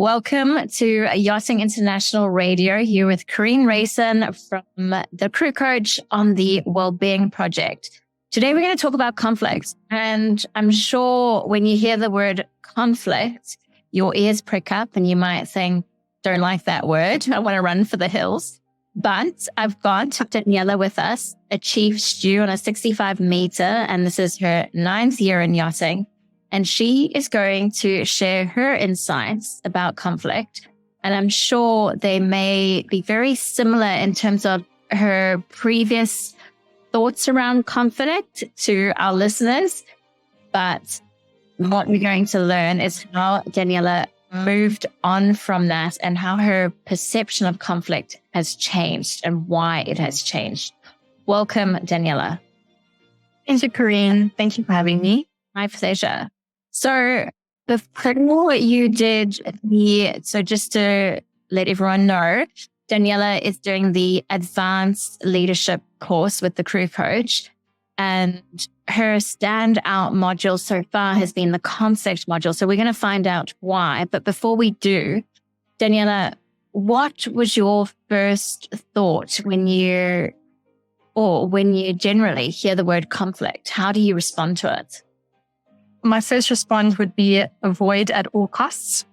Welcome to Yachting International Radio, here with Corinne Rayson from the Crew Coach on the Wellbeing Project. Today we're going to talk about conflict. And I'm sure when you hear the word conflict, your ears prick up and you might think, don't like that word. I want to run for the hills. But I've got Daniela with us, a chief stew on a 65 meter, and this is her 9th year in yachting. And she is going to share her insights about conflict. And I'm sure they may be very similar in terms of her previous thoughts around conflict to our listeners. But what we're going to learn is how Daniela moved on from that and how her perception of conflict has changed and why it has changed. Welcome, Daniela. Thank you, Corinne. Thank you for having me. My pleasure. So before you did so just to let everyone know, Daniela is doing the advanced leadership course with the Crew Coach, and her standout module so far has been the conflict module. So we're going to find out why. But before we do, Daniela, what was your first thought when you generally hear the word conflict? How do you respond to it? My first response would be avoid at all costs.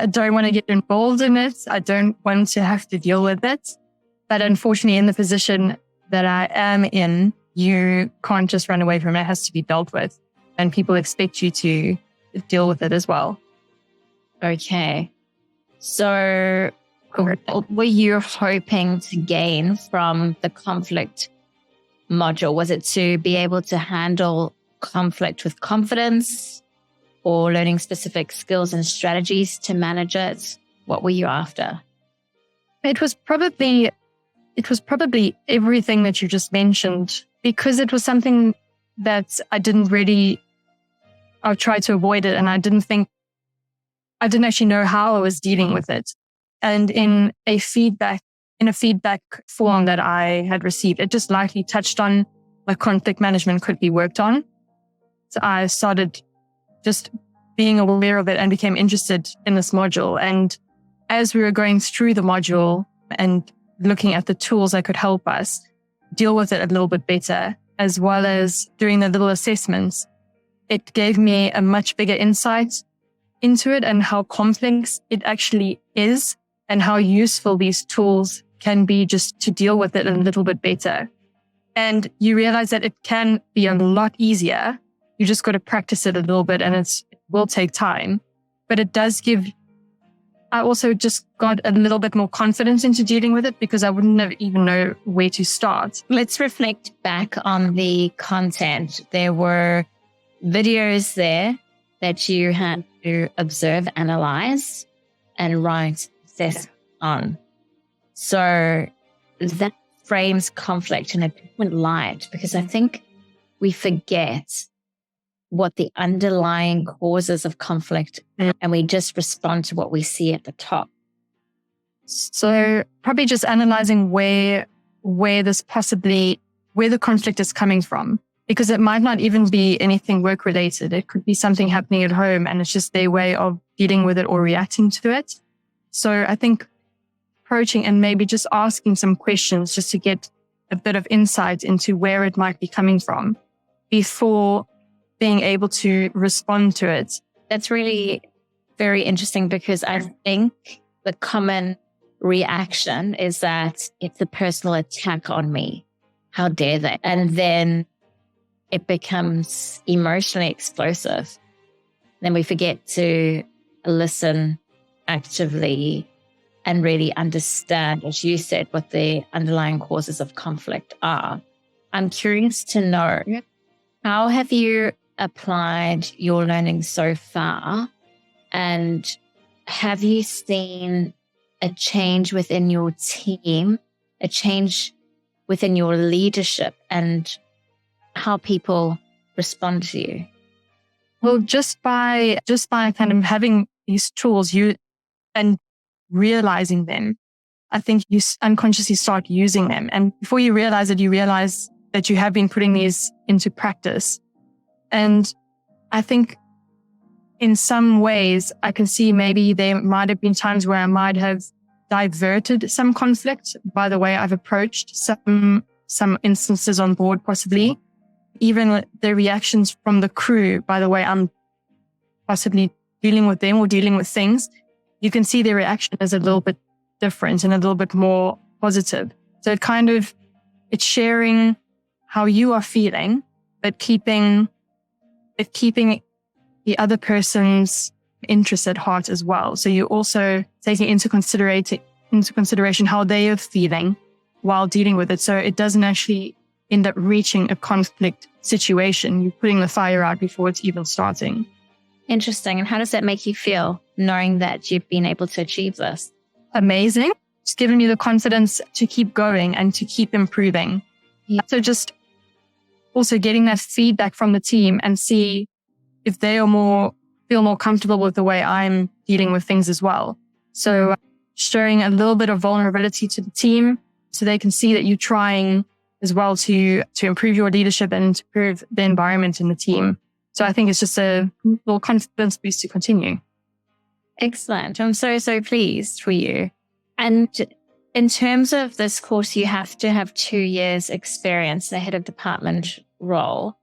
I don't want to get involved in it. I don't want to have to deal with it. But unfortunately, in the position that I am in, you can't just run away from it. It has to be dealt with. And people expect you to deal with it as well. Okay. So what were you hoping to gain from the conflict module? Was it to be able to handle conflict with confidence, or learning specific skills and strategies to manage it? What were you after? It was probably everything that you just mentioned, because it was something that I tried to avoid it, and I didn't actually know how I was dealing with it. And in a feedback form that I had received, it just lightly touched on like conflict management could be worked on. So I started just being aware of it and became interested in this module. And as we were going through the module and looking at the tools that could help us deal with it a little bit better, as well as doing the little assessments, it gave me a much bigger insight into it and how complex it actually is and how useful these tools can be just to deal with it a little bit better. And you realize that it can be a lot easier. You just got to practice it a little bit, and it will take time. But it does I also just got a little bit more confidence into dealing with it, because I wouldn't have even know where to start. Let's reflect back on the content. There were videos there that you had to observe, analyze, and write assessments on. So that frames conflict in a different light, because I think we forget what the underlying causes of conflict are, and we just respond to what we see at the top. So probably just analyzing where the conflict is coming from, because it might not even be anything work related. It could be something happening at home, and it's just their way of dealing with it or reacting to it. So I think approaching and maybe just asking some questions just to get a bit of insight into where it might be coming from before being able to respond to it. That's really very interesting, because I think the common reaction is that it's a personal attack on me. How dare they? And then it becomes emotionally explosive. Then we forget to listen actively and really understand, as you said, what the underlying causes of conflict are. I'm curious to know, how have you applied your learning so far, and have you seen a change within your team, a change within your leadership, and how people respond to you? Well, just by kind of having these tools and realizing them, I think you unconsciously start using them. And before you realize it, you realize that you have been putting these into practice. And I think in some ways, I can see maybe there might have been times where I might have diverted some conflict by the way I've approached some instances on board, possibly. Even the reactions from the crew by the way I'm possibly dealing with them or dealing with things, you can see their reaction is a little bit different and a little bit more positive. So it's sharing how you are feeling, but keeping the other person's interest at heart as well. So you're also taking into consideration how they are feeling while dealing with it. So it doesn't actually end up reaching a conflict situation. You're putting the fire out before it's even starting. Interesting. And how does that make you feel, knowing that you've been able to achieve this? Amazing. It's given me the confidence to keep going and to keep improving. Yeah. So just also getting that feedback from the team and see if they feel more comfortable with the way I'm dealing with things as well. So showing a little bit of vulnerability to the team so they can see that you're trying as well to improve your leadership and to improve the environment in the team. So I think it's just a little confidence boost to continue. Excellent. I'm so pleased for you. And in terms of this course, you have to have 2 years experience in a head of department role.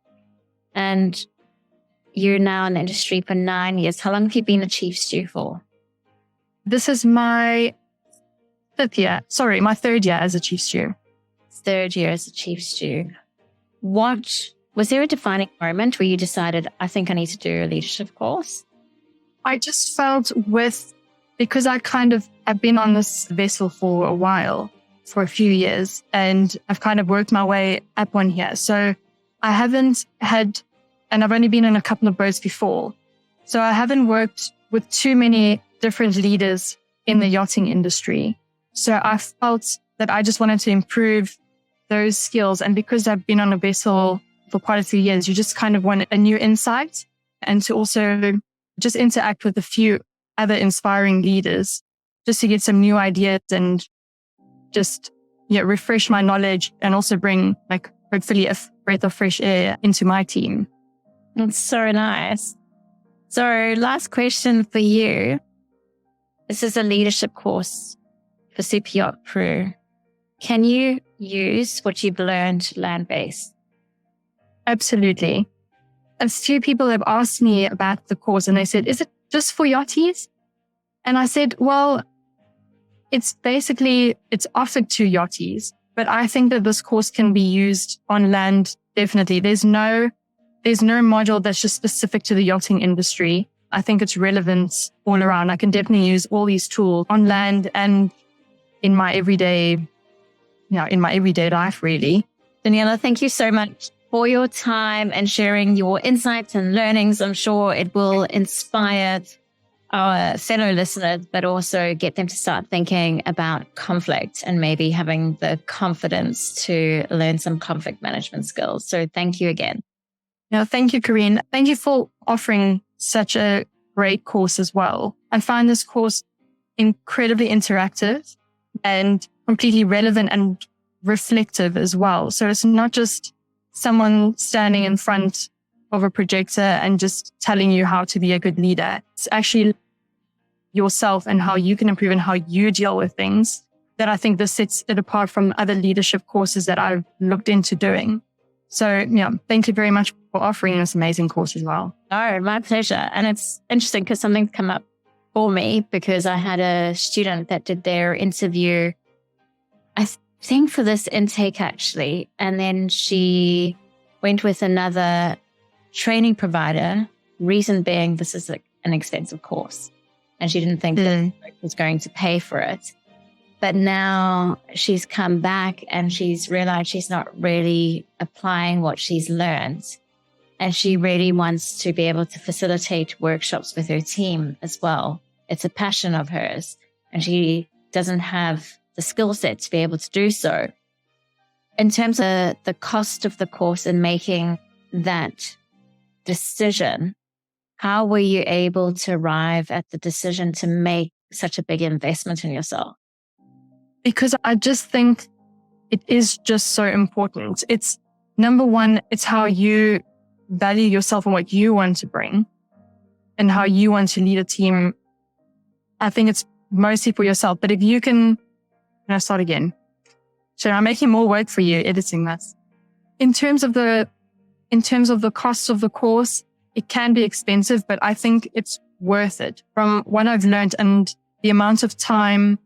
And you're now in the industry for 9 years. How long have you been a chief stew for? This is my third year as a chief stew. 3rd year as a chief stew. Was there a defining moment where you decided, I think I need to do a leadership course? I just felt because I've been on this vessel for a while, for a few years, and I've kind of worked my way up on here. So I haven't had, and I've only been in a couple of boats before. So I haven't worked with too many different leaders in the yachting industry. So I felt that I just wanted to improve those skills. And because I've been on a vessel for quite a few years, you just kind of want a new insight and to also just interact with a few other inspiring leaders just to get some new ideas and just refresh my knowledge and also bring hopefully a breath of fresh air into my team. That's so nice. So last question for you. This is a leadership course for super yacht crew. Can you use what you've learned land-based? Absolutely. A few people have asked me about the course and they said, is it just for yachties? And I said, well, it's offered to yachties, but I think that this course can be used on land. Definitely. There's no module that's just specific to the yachting industry. I think it's relevant all around. I can definitely use all these tools on land and in my everyday life, really. Daniela, thank you so much for your time and sharing your insights and learnings. I'm sure it will inspire our fellow listeners, but also get them to start thinking about conflict and maybe having the confidence to learn some conflict management skills. So thank you again. No, thank you, Corinne. Thank you for offering such a great course as well. I find this course incredibly interactive and completely relevant and reflective as well. So it's not just someone standing in front of a projector and just telling you how to be a good leader. It's actually yourself and how you can improve and how you deal with things that I think this sets it apart from other leadership courses that I've looked into doing. So thank you very much for offering this amazing course as well. Oh, my pleasure. And it's interesting because something's come up for me because I had a student that did their interview, I think for this intake actually, and then she went with another training provider, reason being this is an expensive course and she didn't think that was going to pay for it. But now she's come back and she's realized she's not really applying what she's learned. And she really wants to be able to facilitate workshops with her team as well. It's a passion of hers and she doesn't have the skill set to be able to do so. In terms of the cost of the course and making that decision, how were you able to arrive at the decision to make such a big investment in yourself? Because I just think it is just so important. It's number one, it's how you value yourself and what you want to bring. and how you want to lead a team. I think it's mostly for yourself. But if you can start again. So I'm making more work for you editing this. In terms of the cost of the course, it can be expensive, but I think it's worth it. From what I've learned and the amount of time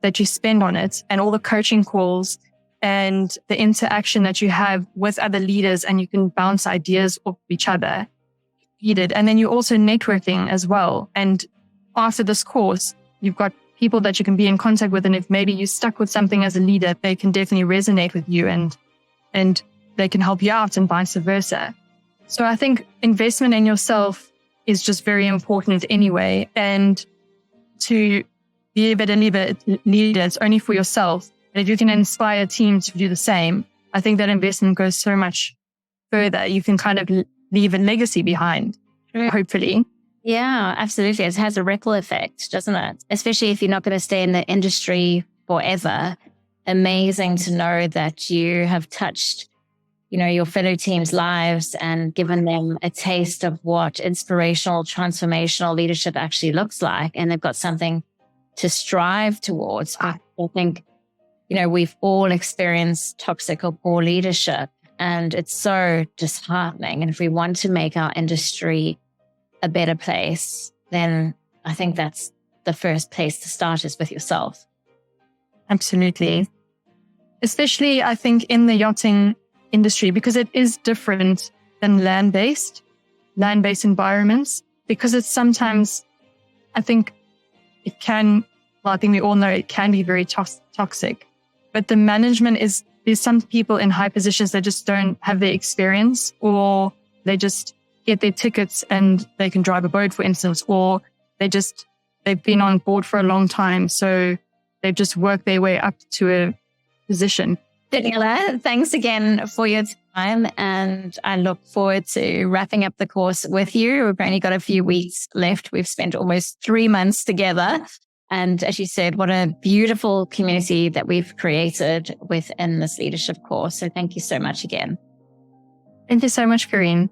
that you spend on it and all the coaching calls and the interaction that you have with other leaders, and you can bounce ideas off each other. And then you're also networking as well. And after this course, you've got people that you can be in contact with. And if maybe you're stuck with something as a leader, they can definitely resonate with you and they can help you out and vice versa. So I think investment in yourself is just very important anyway. And to be a better leader, it's only for yourself. And if you can inspire a team to do the same, I think that investment goes so much further. You can kind of leave a legacy behind, hopefully. Yeah, absolutely. It has a ripple effect, doesn't it? Especially if you're not going to stay in the industry forever. Amazing to know that you have touched, your fellow team's lives and given them a taste of what inspirational, transformational leadership actually looks like. And they've got something to strive towards. I think, we've all experienced toxic or poor leadership, and it's so disheartening. And if we want to make our industry a better place, then I think that's the first place to start, is with yourself. Absolutely. Especially, I think, in the yachting industry, because it is different than land-based environments, because it's sometimes, I think I think we all know it can be very toxic. But the management there's some people in high positions that just don't have the experience, or they just get their tickets and they can drive a boat, for instance, or they've been on board for a long time. So they've just worked their way up to a position. Daniela, thanks again for your time. And I look forward to wrapping up the course with you. We've only got a few weeks left. We've spent almost 3 months together. And as you said, what a beautiful community that we've created within this leadership course. So thank you so much again. Thank you so much, Karine.